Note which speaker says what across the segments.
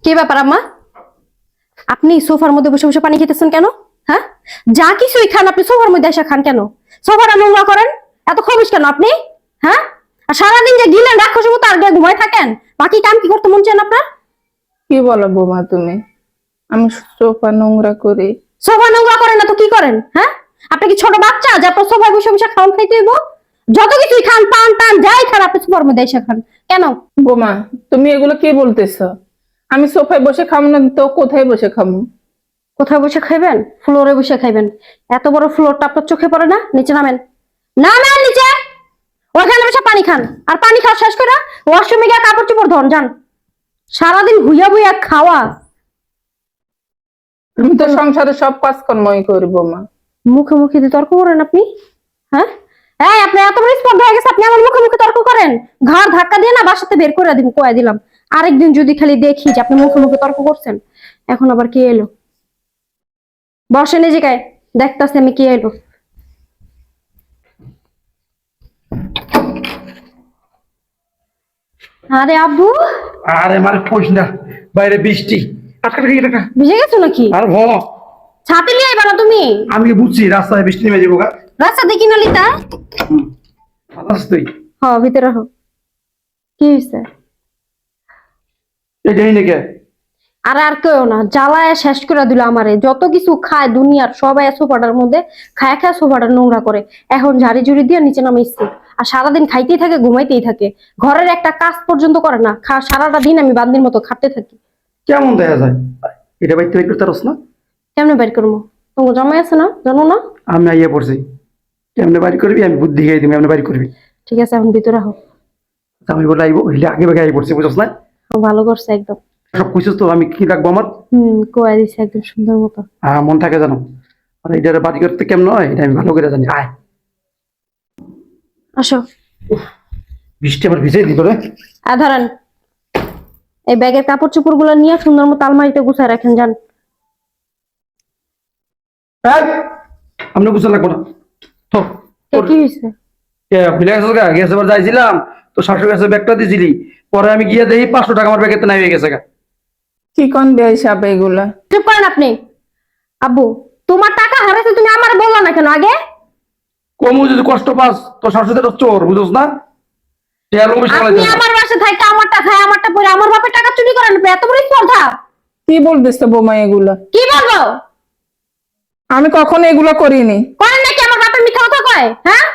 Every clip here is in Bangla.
Speaker 1: কি ব্যাপার আম্মা? আপনি সোফার মধ্যে বসে বসে পানি খেতেছেন কেন? হ্যাঁ, যা কিছুই খান আপনি সোফার মধ্যে এসে খান কেন? সোফাটা নোংরা করেন, এত খবিস কেন আপনি? হ্যাঁ, আর সারাদিন যে গিলেন রাক্ষসের মতো আর ঘুমায় থাকেন, বাকি কাম কি করতে মন চান আপনার?
Speaker 2: কি বলো বৌমা তুমি? আমি সোফা নোংরা করি?
Speaker 1: সোফা নোংরা করেন না তো কি করেন? হ্যাঁ, আপনি কি ছোট বাচ্চা যে আপনার সোফায় বসে বসে খাওয়ান খাইতে হইব? যত কিছুই খান, পান টান যাই খান আপনি সোফার মধ্যে এসে খান কেন?
Speaker 2: বৌমা তুমি এগুলো কি বলতেছ? আমি সোফায় বসে খাবো না তো কোথায় বসে খাবো?
Speaker 1: কোথায় বসে খাইবেন? ফ্লোরে বসে খাইবেন। এত বড় ফ্লোরটা আপনার চোখে পড়ে না? নিচে নামেন। নামেন নিচে। ওখানে বসে পানি খান, আর পানি খাওয়া শেষ করে ওয়াশরুমে গিয়ে কাপড় চোপড় ধন যান। সারাদিন ভুইয়া ভুইয়া খাওয়া।
Speaker 2: আমি তো সংসারে সব কাজকর্মই করি বৌমা।
Speaker 1: মুখে মুখে দিয়ে তর্ক করেন আপনি? হ্যাঁ, এই আপনি এত বড় স্পর্ধা হয়ে গেছে, আপনি আমার মুখে মুখে তর্ক করেন। ঘাড় ধাক্কা দিয়ে না বাসাতে বের করে দিন, কয়ে দিলাম। আরেকদিন যদি খালি দেখি যে আপনি মুখে মুখে তর্ক করছেন। এখন আবার কি এলো? বসেন এই জায়গায়, দেখতাছি আমি কি এলো। আরে আব্বু,
Speaker 3: আরে মারে কইস না, বাইরে বৃষ্টি আটকা রেখে টাকা।
Speaker 1: ভিজে গেছো নাকি?
Speaker 3: আর
Speaker 1: ছাতি নিয়ে আইবা না তুমি?
Speaker 3: আমি বুঝছি রাস্তায় বৃষ্টি নেমে যাবো গা।
Speaker 1: রাস্তা দেখি না লিতা।
Speaker 3: ভালো আছিস তুই?
Speaker 1: ভিতরে হো। কি হয়েছে?
Speaker 3: এটাই নাকি?
Speaker 1: আর আর কেউ না, জ্বালায় শেষ করে দিল আমারে। যত কিছু খায় দুনিয়ার সবাই সোফাটার মধ্যে খায় খায় সোফাটা নোংরা করে। এখন ঝাড়ি ঝুড়ি দিয়ে নিচে নামাইছি, আর সারাদিন খাইতেই থাকে ঘুমাইতেই থাকে। ঘরের একটা কাজ পর্যন্ত করে না, সারাটা দিন আমি বান্দির মতো খাটতে থাকি।
Speaker 3: কেমন দেখা যায়? এটা বাইতে বাইর করতে পারস না?
Speaker 1: কেমনে বের করবো? তোমার জামাই আছে না, জানো না?
Speaker 3: আমি আইয়া পড়ছি, কেমনে বাড়ি করবি আমি বুদ্ধি খাই দিবি, কেমনে বাড়ি করবি।
Speaker 1: ঠিক আছে, এখন ভিতরে হোক।
Speaker 3: আমি বলে আইবো হইলে আগে ভাগে আই পড়ছি, বুঝছ না?
Speaker 1: ভালো করছে একদম।
Speaker 3: সব কইছিস তো, আমি কি রাখবো আমার?
Speaker 1: কোয়া দিছে একদম সুন্দর মতো।
Speaker 3: মন থাকে জানো, আর এইটার বাড়ি করতে কেমন হয় এটা আমি ভালো করে জানি। আয়
Speaker 1: আসো।
Speaker 3: বৃষ্টি আবার ভিজে দিল রে।
Speaker 1: ধরেন এই ব্যাগের কাপড় চোপড় গুলো নিয়ে সুন্দর মতো আলমারিতে গুছায় রাখেন যান।
Speaker 3: আমরা গুছা লাগবো না তো।
Speaker 1: কি হয়েছে?
Speaker 3: গ্যাস এবার যাইছিলাম তো শাশুড়ি কাছে ব্যাগটা দিয়েছিলি, পরে আমি গিয়ে দেখি 500 টাকা আমার ব্যাগেতে নাই হয়ে গেছে গা।
Speaker 2: কি কোন বেহিসাব এগুলা?
Speaker 1: চুপ করেন আপনি। আব্বু, তোমার টাকা হারাইছে তুমি আমার বললা না কেন আগে?
Speaker 3: কমু যদি কষ্ট পাস তো শাশুড়ি তো চোর, বুঝছ না?
Speaker 1: আপনি আমার বাসায় থাইকা আমারটা খায় আমারটা পরে আমার বাপের টাকা চুরি করেন, এত বড় স্পর্ধা?
Speaker 2: কি বলতেছ বৌমা এগুলা?
Speaker 1: কি বলবো?
Speaker 2: আমি কখনো এগুলা করিনি।
Speaker 1: করেন নাকি আমার বাপের মিথ্যা কথা কয়? হ্যাঁ,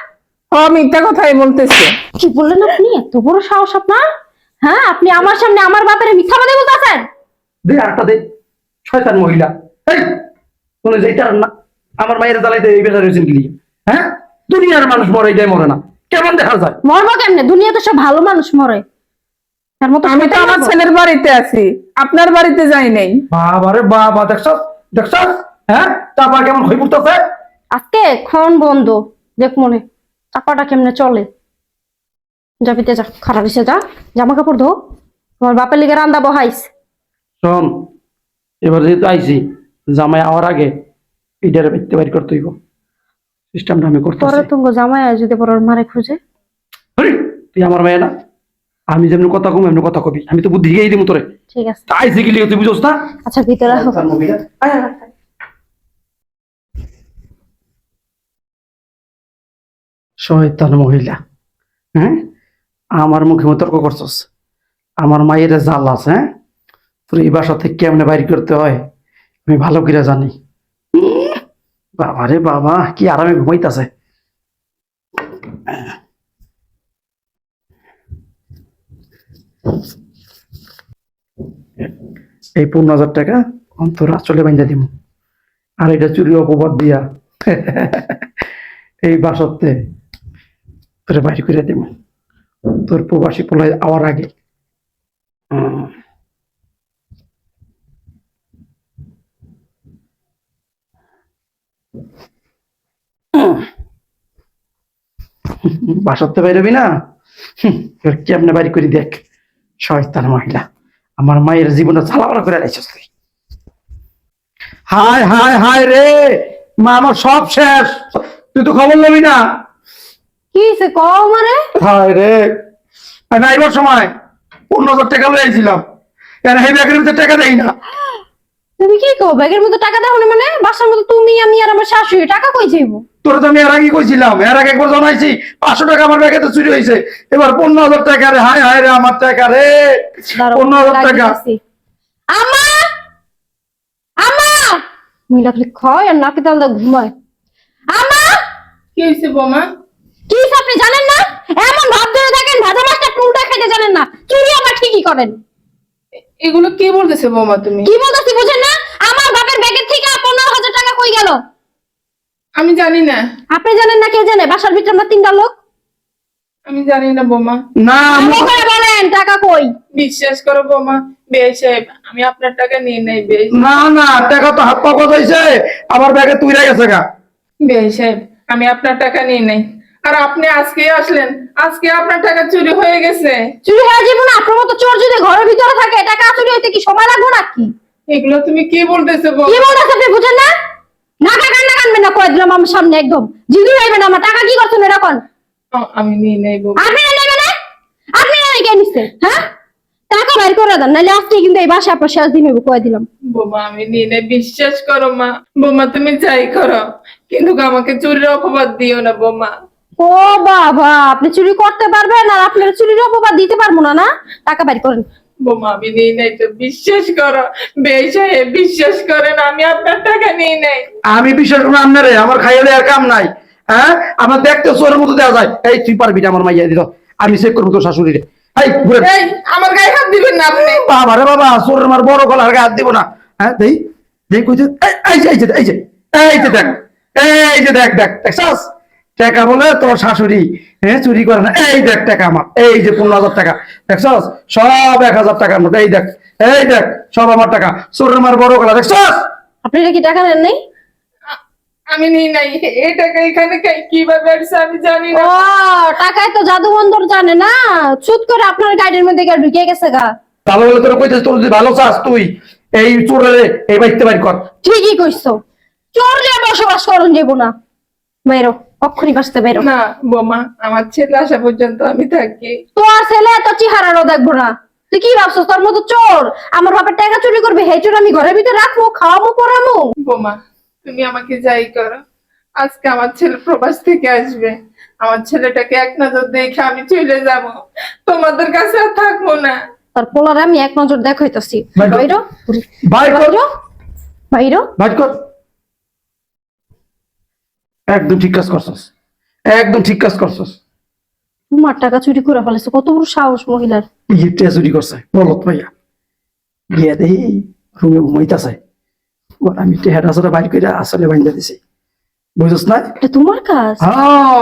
Speaker 2: মিথ্যা কথাই বলতেছে।
Speaker 1: কি বললেন আপনি? এত বড় সাহস আপনার? হ্যাঁ, আপনি আমার সামনে আমার বাপের মিথ্যা কথা বলতেছেন?
Speaker 3: দে আটটা দে, শয়তান মহিলা। এই কোন যেটা না আমার মায়ের জ্বালাইতে এই বেচার হয়েছেন কি? হ্যাঁ, দুনিয়ার মানুষ মরে, এটাই মরে না, কেমন দেখা যায়?
Speaker 1: মরবো কেমনে? দুনিয়াতে সব ভালো মানুষ মরে। তার মতো
Speaker 2: আমি তো আমার ছেলের বাড়িতে আছি, আপনার বাড়িতে যাই নাই।
Speaker 3: বাবারে বাবা, দেখছ দেখছ? হ্যাঁ, তারপর কেমন হয়ে পড়তেছে।
Speaker 1: আজকে খন বন্ধ, দেখ মনে চাপাটা কেমনে চলে। যাবিতে যা, খারাপ হয়েছে, যা জামা কাপড় ধো, তোমার বাপের লিগে রান্দা বহাইস।
Speaker 3: শোন, এবার যেহেতু আইছি, জামাই আওয়ার আগে এটারে বাইতে বাড়ি করতে হইব। সিস্টেমটা আমি
Speaker 1: পরে
Speaker 3: করতেছি।
Speaker 1: তুমি জামাই যদি পরে ওর মারে খুঁজে।
Speaker 3: তুই আমার মেয়ে না? আমি যেমন কথা কম এমনি কথা কবি, আমি তো বুদ্ধি দিয়েই দিব তোরে।
Speaker 1: ঠিক আছে,
Speaker 3: আইছি গেলি তুই বুঝোস না?
Speaker 1: আচ্ছা ভিতরে হোক।
Speaker 3: শয়তান মহিলা, হ্যাঁ, আমার মুখে মুখে তর্ক করছস। আমার মায়ের জাল আছে, হ্যাঁ, তোর এই বাসা থেকে কেমনে বাইর করতে হয় আমি ভালো করে জানি। বাবারে বাবা, কি আরামে ঘুমাইতেছে। এই 15,000 টাকা অন্তর আসলে বাইন্দা দিব, আর এটা চুরি অপবাদ দিয়া এই বাসতে তোরে বাইর করে দিব তোর প্রবাসী পোলায় আওয়ার আগে। বাসাতে বাইরবি না? কেমনে বাড়ি করে দেখ। শয়তান মহিলা, আমার মায়ের জীবনটা ঝালাপালা করে রাখছিস তুই। হায় হায় হায় রে মা, আমার সব শেষ, তুই তো খবর নেবি না?
Speaker 1: কি হয়েছে কও মারে?
Speaker 3: হায় রে, আমি আইবার সময় 15,000 টাকা লইছিলাম, কেন এই ব্যাগের ভিতরে টাকা দেই না?
Speaker 1: তুমি কি কো ব্যাগের মধ্যে টাকা দাও না মানে বাসার মধ্যে তুমি আমি আর আমার শাশুড়ি টাকা কই যাইবো?
Speaker 3: তোর তো আমি এর আগে কইছিলাম, এর আগে একবার জানাইছি 500 টাকা আমার ব্যাগে তো চুরি হয়েছে, এবার 15,000 টাকা রে, হায় হায় রে আমার টাকা রে,
Speaker 1: দাঁড়াও,
Speaker 3: 15,000 টাকা।
Speaker 1: লাগিতেছি। আমা আমা মিলা খালি খায় আর নাকি তাল ঘুমায়। আমা
Speaker 2: কি হয়েছে বৌমা?
Speaker 1: কি হইছে আপনি জানেন না? এমন ভাব ধরে দেখেন ভাজা মাছটা টুলটা খেতে জানেন না, চুরি আবার ঠিকই করেন।
Speaker 2: এগুলো কি বলতেছে বৌমা তুমি?
Speaker 1: কি বলতেছি বুঝেন না? আমার বাপের ব্যাগের থেকে 15,000 টাকা কই গেল?
Speaker 2: আমি জানি না,
Speaker 1: আপনি জানেন না, কে জানে? বাসার ভিতরে আমরা 3টা লোক।
Speaker 2: আমি জানি না বৌমা।
Speaker 3: না
Speaker 1: আপনি করে বলেন টাকা কই?
Speaker 2: বিশ্বাস করো বৌমা, বেশ সাহেব আমি আপনার টাকা নিয়ে নেই। বেশ
Speaker 3: না না, টাকা তো হাত পা গজাইছে, আমার ব্যাগে তুই রে গেছে গা।
Speaker 2: বেশ সাহেব আমি আপনার টাকা নিয়ে নেই। আর আপনি আজকে আসলেন, আজকে আপনার টাকা চুরি হয়ে গেছে।
Speaker 1: চুরি হয়ে যাবো না? আপনার মতো চোর যদি ঘরের ভিতরে থাকে টাকা চুরি হইতে কি সময় লাগবে নাকি?
Speaker 2: এগুলো তুমি কি বলতেছো
Speaker 1: কি
Speaker 2: বৌমা?
Speaker 1: বলতেছে আপনি বুঝেন না? নাকা কান্না কানবেন না, কয়ে দিলাম আমার সামনে একদম জিদু যাইবেন। আমার টাকা কি করছেন এরকম?
Speaker 2: আমি নিয়ে নেই বৌমা।
Speaker 1: আপনি না নেবেন না? আপনি না কে নিচ্ছে? হ্যাঁ, টাকা বাইর করে দেন, নাহলে আজকে কিন্তু এই বাসা আপনার শেষ দিন হইব, কয়ে দিলাম।
Speaker 2: বৌমা আমি নিয়ে নেই, বিশ্বাস করো মা। বৌমা তুমি যাই করো, কিন্তু আমাকে চুরির অপবাদ দিও না বৌমা।
Speaker 1: ও বাবা, আপনি চুরি করতে পারবেন আর আপনার চুরির অপবাদ দিতে পারবো না? না, টাকা বাইর করেন।
Speaker 2: বৌমা আমি নিয়ে নেই তো, বিশ্বাস করো। বেশ সাহেব বিশ্বাস করেন, আমি আপনার টাকা নিয়ে নেই।
Speaker 3: আমি বিশ্বাস করবো আপনারে, আমার খাইলে আর কাম নাই। হ্যাঁ, আমার দেখতে চোরের মতো দেওয়া যায়। এই তুই পারবি না আমার মাইয়া দিল, আমি চেক করবো তোর শাশুড়ি রে। এই ঘুরে
Speaker 2: এই আমার গায়ে হাত দিবেন না আপনি।
Speaker 3: বাবা রে বাবা, চোরের মার বড় গলার গায়ে হাত দিব না। হ্যাঁ দেই দেই কইতে, এই যে এই যে এই যে এই যে দেখ, এই যে দেখ দেখ দেখছস, টাকা বলে তোর শাশুড়ি হ্যাঁ চুরি করে না। এই দেখ টাকা আমার, এই যে 15,000 টাকা দেখছস, সব 1,000 টাকার মতো। এই দেখ, এই দেখ সব আমার টাকা, চোরের মার বড় গলা দেখছস।
Speaker 1: আপনারা কি টাকা নেন নাই?
Speaker 2: আমি নিয়ে নাই এই টাকা, এখানে কিভাবে আসছে আমি জানি
Speaker 1: ও,
Speaker 2: না।
Speaker 1: টাকায় তো জাদু বন্দর জানে না, চুত করে আপনার গাড়ির মধ্যে গিয়ে ঢুকে গেছে গা।
Speaker 3: ভালো বলে তোর কইতেছ, তোর যদি ভালো চাস তুই এই চোরের এই বাইতে বাড়ি কর।
Speaker 1: ঠিকই কইছো, চোর যে বসবাস করুন যাবো না। বাইরো, অক্ষরি বাঁচতে বাইরো।
Speaker 2: না বোমা, আমার ছেলে আসা পর্যন্ত আমি থাকি।
Speaker 1: তোর ছেলে এত চেহারারও দেখবো না। তুই কি ভাবছিস তোর মতো চোর আমার বাপের টাকা চুরি করবে? হে চোর আমি ঘরের ভিতরে রাখবো, খাওয়াবো, পড়াবো?
Speaker 2: বোমা তুমি আমাকে যাই করো, আজকে আমার ছেলে প্রবাস থেকে আসবে। আমার ছেলেটাকে এক নজর দেখে আমি চলে যাব, তোমাদের কাছে আর থাকবো না।
Speaker 1: তার পোলারে আমি এক নজর দেখাইতাছি।
Speaker 3: বাইরো।
Speaker 1: বাইরো,
Speaker 3: বাই কর,
Speaker 1: বাইরো, বাইরো।
Speaker 3: বাই কর। একদম ঠিক কাজ করছস, একদম ঠিক কাজ করছস।
Speaker 1: তোমার টাকা চুরি করে ফেলেছে, কত বড় সাহস মহিলার।
Speaker 3: ইটা চুরি করছে বলত ভাইয়া, গিয়া দেই রুমে ঘুমাইতেছে। আমি টেহাটা আসলে বাইর করে আসলে বাইন্দা দিছি, বুঝছস না?
Speaker 1: এটা তোমার কাজ?
Speaker 3: হ্যাঁ,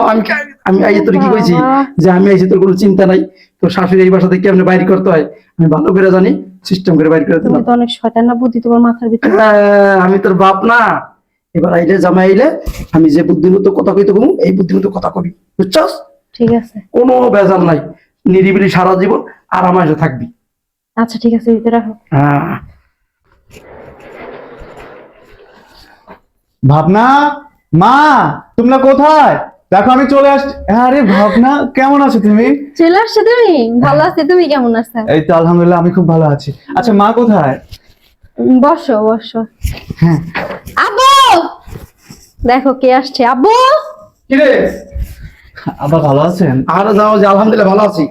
Speaker 3: আমি আইয়ে তোর কি কইছি যে আমি আইছি, তোর কোনো চিন্তা নাই। তোর শাশুড়ি এই বাসা থেকে কেমনে বাইর করতে হয় আমি ভালো করে জানি, সিস্টেম করে বাইর করে
Speaker 1: তুমি
Speaker 3: দিলাম।
Speaker 1: তো অনেক শয়তান না, বুদ্ধি তোমার মাথার ভিতরে।
Speaker 3: আমি তোর বাপ না? এবার আইলে জামাই আইলে আমি যে বুদ্ধি মতো কথা কইতে কমু, এই বুদ্ধি মতো কথা কবি, বুঝছস?
Speaker 1: ঠিক আছে,
Speaker 3: কোনো বেজাল নাই, নিরিবিলি সারা জীবন আরামাইসে থাকবি।
Speaker 1: আচ্ছা ঠিক আছে, দিতে রাখো।
Speaker 3: হ্যাঁ।
Speaker 4: ভাবনা, মা তোমরা কোথায়? দেখো আমি চলে আসছি। আরে ভাবনা, কেমন আছো তুমি?
Speaker 1: চলে আসছো তুমি? ভালো আছি, তুমি কেমন আছো?
Speaker 4: এই তো আলহামদুলিল্লাহ, আমি খুব ভালো আছি। আচ্ছা মা কোথায়?
Speaker 1: বসো বসো।
Speaker 4: হ্যাঁ
Speaker 1: আব্বু, দেখো কে আসছে। আব্বু,
Speaker 3: কিরে?
Speaker 4: আবার ভালো আছেন?
Speaker 3: আর যাও যে আলহামদুলিল্লাহ ভালো আছি।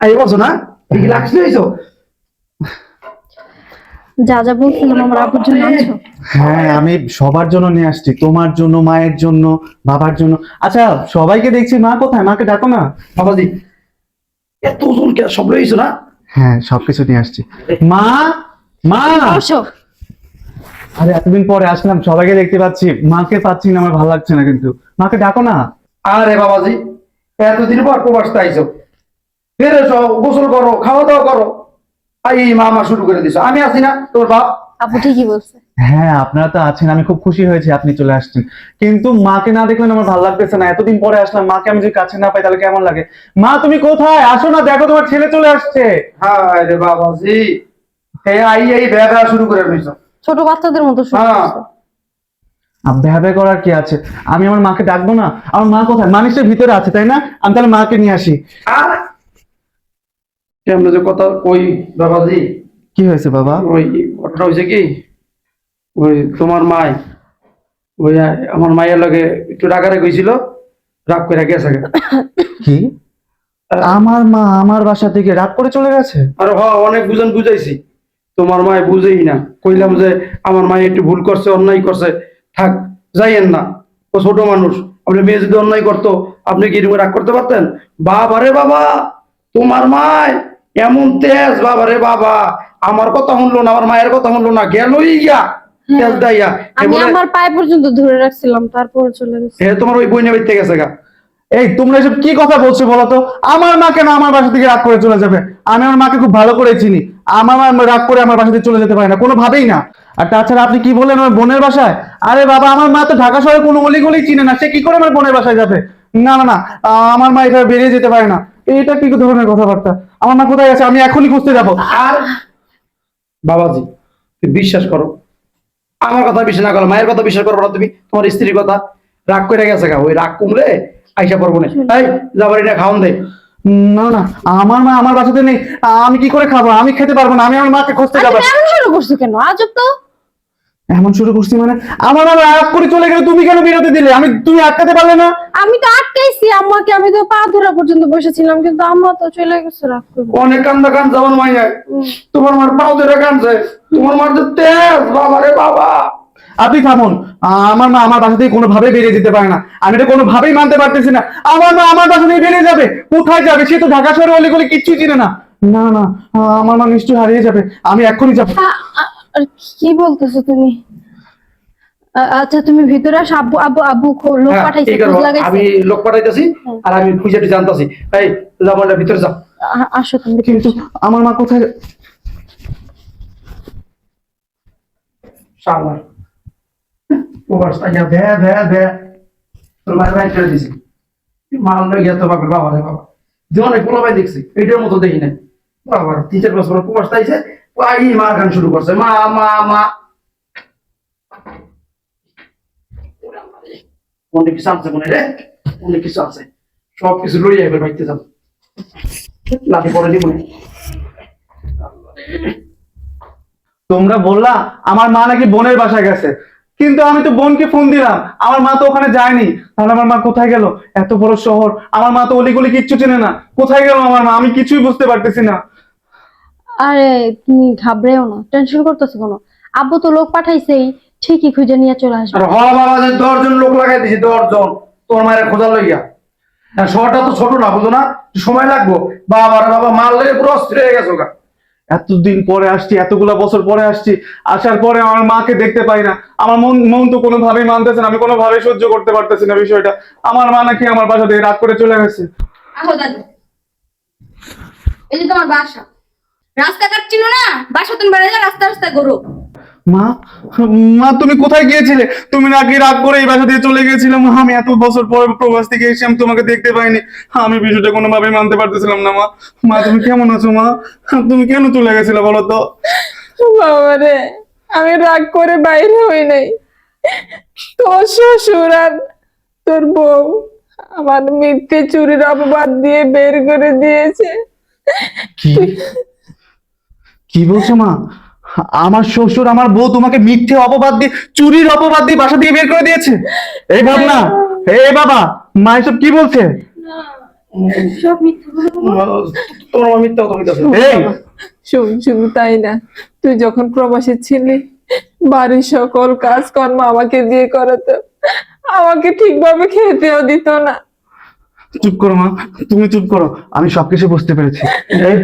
Speaker 3: এই বলছো না রিল্যাক্স হইছো?
Speaker 1: যা যা বলছিলাম আমার আব্বুর জন্য আনছো?
Speaker 4: হ্যাঁ আমি সবার জন্য নিয়ে আসছি, তোমার জন্য, মায়ের জন্য, বাবার জন্য। আচ্ছা সবাইকে দেখছি, মা কোথায়? মাকে ডাকো না।
Speaker 3: বাবাজি এত ওজন কে সব রইছো না?
Speaker 4: হ্যাঁ সবকিছু নিয়ে আসছি। মা, মা।
Speaker 1: বসো।
Speaker 4: আরে এতদিন পরে আসলাম, সবাইকে দেখতে পাচ্ছি, মাকে পাচ্ছি না, আমার ভালো লাগছে না, কিন্তু মাকে ডাকো না।
Speaker 3: আরে বাবাজি এতদিন পর প্রবাস আইছো, ফের এসো, গোসল করো, খাওয়া দাওয়া করো। এই মা শুরু করে দিছো, আমি আছি না তোর বাপ?
Speaker 1: আব্বু ঠিকই বলছে।
Speaker 4: হ্যাঁ আপনারা তো আছেন, আমি খুব খুশি হয়েছি আপনি চলে আসছেন, কিন্তু মাকে না দেখলে না আমার ভালো লাগতেছে না। এতদিন পরে আসলাম, মাকে আমি যদি কাছে না পাই তাহলে কেমন লাগে। মা তুমি কোথায়? আসো না, দেখো তোমার ছেলে চলে আসছে।
Speaker 3: হ্যাঁ রে বাবাজি, এই ব্যবসা শুরু করে দিছো।
Speaker 1: ছোট বাচ্চাদের মতো শুরু
Speaker 3: হ্যাঁ।
Speaker 1: করছো।
Speaker 4: ভেবে করার কি আছে, আমি আমার মাকে ডাকবো না? আমার মা কোথায়? মানুষের ভিতরে আছে তাই না, আমি তাহলে মাকে নিয়ে আসি।
Speaker 3: আর কেমন যে কথা কই বাবাজি,
Speaker 4: কি হয়েছে বাবা?
Speaker 3: ওই ঘটনা হয়েছে কি, ওই তোমার মাই ওই আমার মায়ের লগে একটু রাগারাগি হয়েছিল, রাগ করে গেছে।
Speaker 4: কি আমার মা আমার বাসা থেকে রাগ করে চলে গেছে?
Speaker 3: আর অনেক বুঝাইছি, তোমার মায় বুঝেই না। কইলাম যে আমার মায়ে একটু ভুল করছে, অন্যায় করছে, থাক যাইয়েন না, ও ছোট মানুষ। আপনি মেয়ে যদি অন্যায় করতো আপনি কি এরকম রাগ করতে পারতেন? বাবা রে বাবা, তোমার মায় এমন তেজ, বাবা রে বাবা, আমার কথা শুনলো না, আমার মায়ের কথা শুনলো না, গেলই গিয়া তেজ দাইয়া।
Speaker 1: আমি আমার পায়ে পর্যন্ত ধরে রাখছিলাম, তারপর চলে গেছে।
Speaker 3: তোমার ওই বইনে বাইতে গেছে গা।
Speaker 4: এই তোমরা এসব কি কথা বলছো বলো তো? আমার মা কেন আমার বাসা থেকে রাগ করে চলে যাবে? আমি আমার মাকে খুব ভালো করে চিনি, আমার মা রাগ করে আমার বাসা থেকে চলে যেতে পারে না, কোনোভাবেই না। আর তাছাড়া আপনি কি বললেন আমার বোনের বাসায়? আরে বাবা, আমার মা তো ঢাকা শহরে কোনো অলিগলি চিনে না, সে কি করে আমার বোনের বাসায় যাবে? না না না, আমার মা এভাবে বেরিয়ে যেতে পারে না। এটা কি ধরনের কথাবার্তা? আমার মা কোথায় আছে? আমি এখনই খুঁজতে যাবো।
Speaker 3: আর বাবাজি, তুমি বিশ্বাস করো, আমার কথা বিশ্বাস না করো, মায়ের কথা বিশ্বাস করো না তুমি, তোমার স্ত্রীর কথা। রাগ করে গেছে গা, ওই রাগ কমলে আইসা পড়বো না। এই যাবারি না, খাওয়ান দেয়।
Speaker 4: না না, আমার মা আমার বাসাতে নেই, আমি কি করে খাবো? আমি খেতে পারবো না, আমি আমার মাকে খুঁজতে যাবো।
Speaker 1: তুমি এমন শুরু করছো কেন? আজব তো।
Speaker 4: এমন শুরু করছি মানে? আমার মা রাগ করে চলে গেলে তুমি কেন বিরতি দিলে? তুমি আটকাতে পারলে না?
Speaker 1: আমি তো আটকাইছি আম্মাকে, আমি তো পা ধরা পর্যন্ত বসেছিলাম, কিন্তু আম্মা তো চলে গেছে রাগ করে।
Speaker 3: অনেক কান্দা কান্দছে আমার মাইয়া, তোমার মার পাও ধরে কান্দছে, তোমার মার যে তেজ, বাবা রে বাবা।
Speaker 4: আপনি থামুন, আমার মা আমার বাসা থেকে কোনোভাবেই বেরিয়ে যেতে পারে না, আমি এটা কোনোভাবেই মানতে পারতেছি না। আমার মা আমার বাসা থেকে বেরিয়ে যাবে? কোথায় যাবে? সে তো ঢাকা শহরে অলিগলি কিচ্ছুই চিনে না। না না, আমার মা নিশ্চয়ই হারিয়ে যাবে, আমি এক্ষুনি যাবো।
Speaker 1: আর কি বলতেছো তুমি? আচ্ছা তুমি ভিতরে আসো, আব্বু আব্বু আব্বু লোক
Speaker 3: হ্যাঁ,
Speaker 1: পাঠাইছে,
Speaker 3: ঠিক আছে,
Speaker 1: খোঁজ লাগাইছে।
Speaker 3: আমি লোক পাঠাইতেছি আর আমি খুঁজে জানতাছি। এই যাবো না, ভিতরে যাও।
Speaker 1: আসো তুমি।
Speaker 4: কিন্তু আমার মা কোথায়?
Speaker 3: সামনে ওভার সাইয়া দে দে দে, তোর মায়ের বাইক করে দিছি, মাল লই গিয়া তো বাবা, বাবা রে বাবা, জীবনে কোনো ভাই দেখছি এইটার মতো দেখি নাই। বাবার 3-4 বছর কুমার তাইছে, ওই মার গান শুরু করছে, মা মা মা। অনেক কিছু আছে মনে রে, অনেক কিছু আছে, সব কিছু লইয়া এবার বাইতে যাব, লাঠি পরে দিব না।
Speaker 4: তোমরা বললা আমার মা নাকি বোনের বাসায় গেছে, কিন্তু আমি তো বোনকে ফোন দিলাম, আমার মা তো ওখানে যায়নি। তাহলে আমার মা কোথায় গেল? এত বড় শহর, আমার মা তো অলিগলি কিচ্ছু চেনে না, কোথায় গেল আমার মা? আমি কিছুই বুঝতে পারতেছি না।
Speaker 1: আরে তুমি ঘাবড়েও না, টেনশন করতেছো কেন? আব্বু তো লোক পাঠাইছেই, ঠিকই খুঁজে নিয়ে চলে আসবে।
Speaker 3: আর বাবা যে 10 জন লোক লাগাই দিছি, 10 জন তোর মায়ের খোঁজা লইয়া। শহরটা তো ছোট না, বুঝো না, সময় লাগবো। বাবা রে বাবা, মাল লেগে পুরো অস্থির হয়ে গেছো গা।
Speaker 4: এতদিন পরে আসছি, এতগুলা বছর পরে আসছি, আসার পরে আমার মাকে দেখতে পাই না, আমার মন মন তো কোনোভাবেই মানতেছে না, আমি কোনোভাবেই সহ্য করতে পারতেছি না বিষয়টা। আমার মা নাকি আমার বাসা থেকে রাগ করে চলে গেছে।
Speaker 5: আহো দাদু, এই যে তোমার বাসা, রাস্তাঘাট চিনো না? বাসা তুমি বেড়ে যাও, রাস্তা রাস্তায় ঘোরো।
Speaker 4: মা, মা তুমি কোথায় গিয়েছিলে? তুমি নাকি রাগ করে এই বাসা দিয়ে চলে গিয়েছিলে। মা, আমি এত বছর পরে প্রবাস থেকে এসে আমি তোমাকে দেখতে পাইনি, আমি বিষয়টা কোনোভাবেই মানতে পারতেছিলাম না। মা, মা তুমি কেমন আছো? মা, তুমি কেন চলে গেছিলে বলো তো?
Speaker 2: বাবারে, আমি রাগ করে বাইরে হই নাই, তোর শ্বশুর আর তোর বউ আমার মিথ্যে চুরির অপবাদ দিয়ে বের করে দিয়েছে।
Speaker 4: কি কি বলছো মা? আমার শ্বশুর আমার বউ তোমাকে মিথ্যে অপবাদ দিয়ে, চুরির অপবাদ দিয়ে বাসা দিয়ে বের করে দিয়েছে? এই ভাবনা, এই বাবা, মা এসব কি বলছে?
Speaker 1: সব মিথ্যা বলে।
Speaker 3: তোমার মা মিথ্যা কথা বলতেছে।
Speaker 4: এই
Speaker 2: শুধু তাই না, তুই যখন প্রবাসী ছিলি বাড়ির সকল কাজকর্ম আমাকে দিয়ে করাতো, আমাকে ঠিকভাবে খেতেও দিত না।
Speaker 4: চুপ করো মা, তুমি চুপ করো, আমি সবকিছু বুঝতে পেরেছি। এই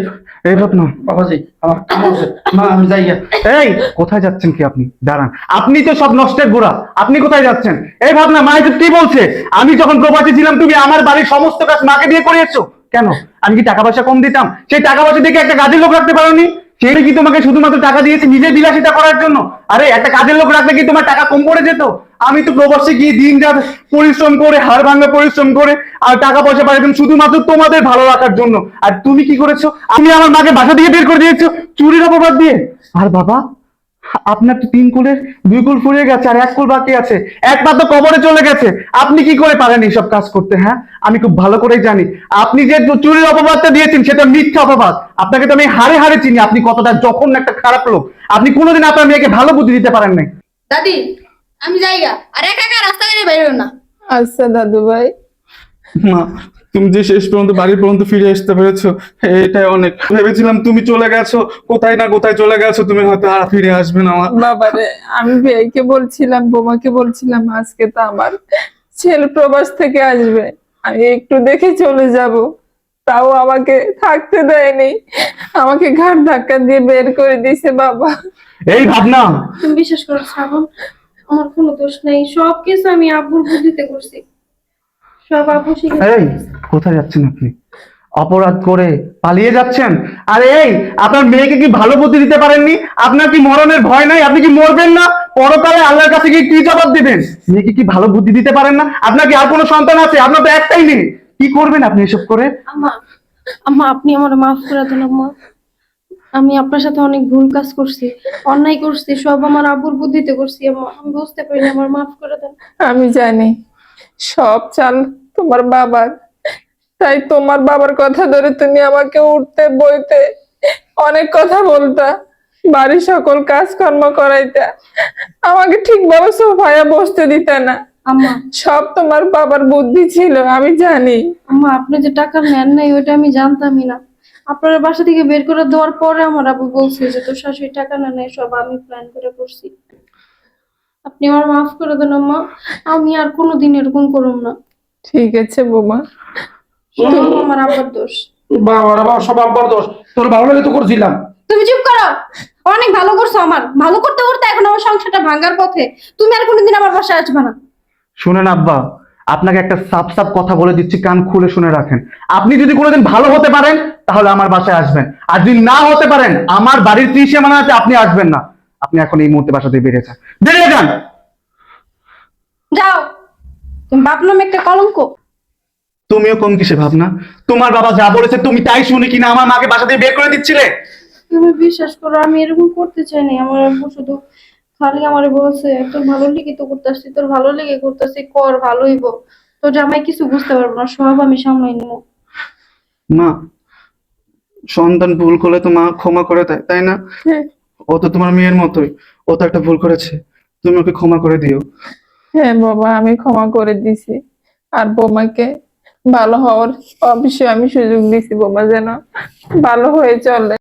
Speaker 4: এই ভাবনা,
Speaker 3: বাবাজি আমার কাম আছে, মা আমি যাই গিয়া।
Speaker 4: এই কোথায় যাচ্ছেন কি আপনি? দাঁড়ান, আপনি তো সব নষ্টের গোড়া, আপনি কোথায় যাচ্ছেন? এই ভাবনা, মা এসব কি বলছে? আমি যখন প্রবাসী ছিলাম তুমি আমার বাড়ির সমস্ত কাজ মাকে দিয়ে করিয়েছো কেন? আমি কি টাকা পয়সা কম দিতাম? সেই টাকা পয়সা দেখে একটা কাজের লোক রাখতে পারোনি? সে কি তোমাকে শুধুমাত্র টাকা দিয়েছে নিজের বিলাসিতা করার জন্য? আরে একটা কাজের লোক রাখলে কি তোমার টাকা কম পড়ে যেত? আমি তো প্রবাসে গিয়ে দিন রাত পরিশ্রম করে, হাড় ভাঙা পরিশ্রম করে আর টাকা পয়সা পাঠাতাম শুধুমাত্র তোমাদের ভালো রাখার জন্য। আর তুমি কি করেছো? আমি আমার মাকে বাসা দিয়ে বের করে দিয়েছো চুরির অপবাদ দিয়ে। আর বাবা, আপনার তো 3 কুলের 2 কুল ফুরিয়ে গেছে আর 1 কুল বাকি আছে, এক পা তো কবরে চলে গেছে। আপনি কি করে পারেন এইসব কাজ করতে? হ্যাঁ, আমি খুব ভালো করেই জানি আপনি যে চুরির অপবাদটা দিয়েছেন সেটা মিথ্যা অপবাদ। আপনাকে তো আমি হাড়ে হাড়ে চিনি, আপনি কতটা জঘন্য একটা খারাপ লোক। আপনি কোনোদিন আপনার মেয়েকে ভালো বুদ্ধি দিতে পারেন নাই।
Speaker 5: দাদি আমি যাইগা, আর একা একা রাস্তা দিয়ে বেরো না।
Speaker 2: আচ্ছা দাদু ভাই।
Speaker 6: মা, তুমি যে শেষ পর্যন্ত বাড়ি পর্যন্ত ফিরে আসতে পেরেছো এটাই অনেক। ভেবেছিলাম তুমি চলে গেছো, কোথায় না কোথায় চলে গেছো, তুমি হয়তো আর ফিরে আসবে না। আমার
Speaker 2: বাবারে, আমি ভাইকে বলছিলাম, বোমাকে বলছিলাম আজকে তো আমার ছেলে প্রবাস থেকে আসবে, আমি একটু দেখে চলে যাব, তাও আমাকে থাকতে দেয়নি, আমাকে ঘাট ধাক্কা দিয়ে বের করে দিয়েছে বাবা।
Speaker 4: এই ভাবনা,
Speaker 1: তুমি বিশ্বাস করো শ্রাবণ, আমার কোনো দোষ নেই, সবকিছু আমি আব্বুর বুদ্ধিতে করছি, সব আব্বু শিখে।
Speaker 4: এই কোথায় যাচ্ছেন আপনি? অপরাধ করে পালিয়ে যাচ্ছেন? আরে এই, আপনার মেয়েকে কি ভালো বুদ্ধি দিতে পারেননি? আপনার কি মরণের ভয় নাই? আপনি কি মরবেন না? পরকালে আল্লাহর কাছে গিয়ে কি জবাব দিবেন? মেয়েকে কি ভালো বুদ্ধি দিতে পারেন না? আপনার কি আর কোনো সন্তান আছে? আপনার তো একটাই নেই। কি করবেন আপনি এসব করে?
Speaker 1: আম্মা, আম্মা আপনি আমার মাফ করে দেন আম্মা, আমি আপনার সাথে অনেক ভুল কাজ করছি, অন্যায় করছি, সব আমার আব্বুর বুদ্ধিতে করছি আম্মা, আমি বুঝতে পারি না, আমার মাফ করে দেন।
Speaker 2: আমি জানি সব চাল তোমার বাবার, তাই তোমার বাবার কথা ধরে তুমি আমাকে উঠতে বইতে অনেক কথা বলতা, বাড়ির সকল কাজকর্ম করাইতা, আমাকে ঠিকভাবে সোফায় বসতে দিতে না।
Speaker 1: আম্মা,
Speaker 2: সব তোমার বাবার বুদ্ধি ছিল, আমি জানি।
Speaker 1: আম্মা আপনি যে টাকা নেন নাই ওইটা আমি জানতামই না, আপনার বাসা থেকে বের করে দেওয়ার পরে আমার আব্বু বলছে যে তোর শাশুড়ি টাকা না নেয়, সব আমি প্ল্যান করে করছি। আপনি আমার মাফ করে দেন আম্মা, আমি আর কোনোদিন এরকম করব না,
Speaker 2: ঠিক আছে বোমা।
Speaker 1: সব আমার আব্বার দোষ।
Speaker 3: বাবা রে বাবা, সব আব্বার দোষ। তোর ভালো লাগে তো করছিলাম।
Speaker 1: তুমি চুপ করো, অনেক ভালো করছো, আমার ভালো করতে করতে এখন আমার সংসারটা ভাঙার পথে, তুমি আর কোনোদিন আমার বাসায় আসবে না।
Speaker 4: শুনেন আব্বা, আপনাকে একটা সাপ সাপ কথা বলে দিচ্ছি, কান খুলে শুনে রাখেন। আপনি যদি কোনোদিন ভালো হতে পারেন তাহলে আমার বাসায় আসবেন, আর যদি না হতে পারেন আমার বাড়ির ত্রিসীমানা আছে, আপনি আসবেন না। আপনি এখন এই মুহূর্তে বাসা থেকে বেরিয়ে যান, বেরিয়ে যান।
Speaker 1: যাও, তুমি বাপ নামে একটা কলঙ্ক।
Speaker 4: তুমিও কম কিসে ভাবনা? তোমার বাবা যা বলেছে তুমি তাই শুনে কিনা আমার মাকে বাসা থেকে বের করে দিচ্ছিলে।
Speaker 1: তুমি বিশ্বাস করো আমি এরকম করতে চাইনি, আমার আব্বু শুধু খালি আমারে বলছে তোর ভালো লেগে তো করতেছি, তোর ভালো লেগে করতেছি, কর ভালো হইব, তো জামাই কিছু বুঝতে পারবো না, সব আমি সামলাই নেবো।
Speaker 6: মা, সন্তান ভুল করলে তো মা ক্ষমা করে দেয়, তাই না?
Speaker 2: হ্যাঁ,
Speaker 6: ও তো তোমার মেয়ের মতোই, ও তো একটা ভুল করেছে, তুমি ওকে ক্ষমা করে দিও।
Speaker 2: হ্যাঁ বাবা, আমি ক্ষমা করে দিছি, আর বোমাকে ভালো হওয়ার অবশ্যই আমি সুযোগ দিছি, বোমা যেন ভালো হয়ে চলে।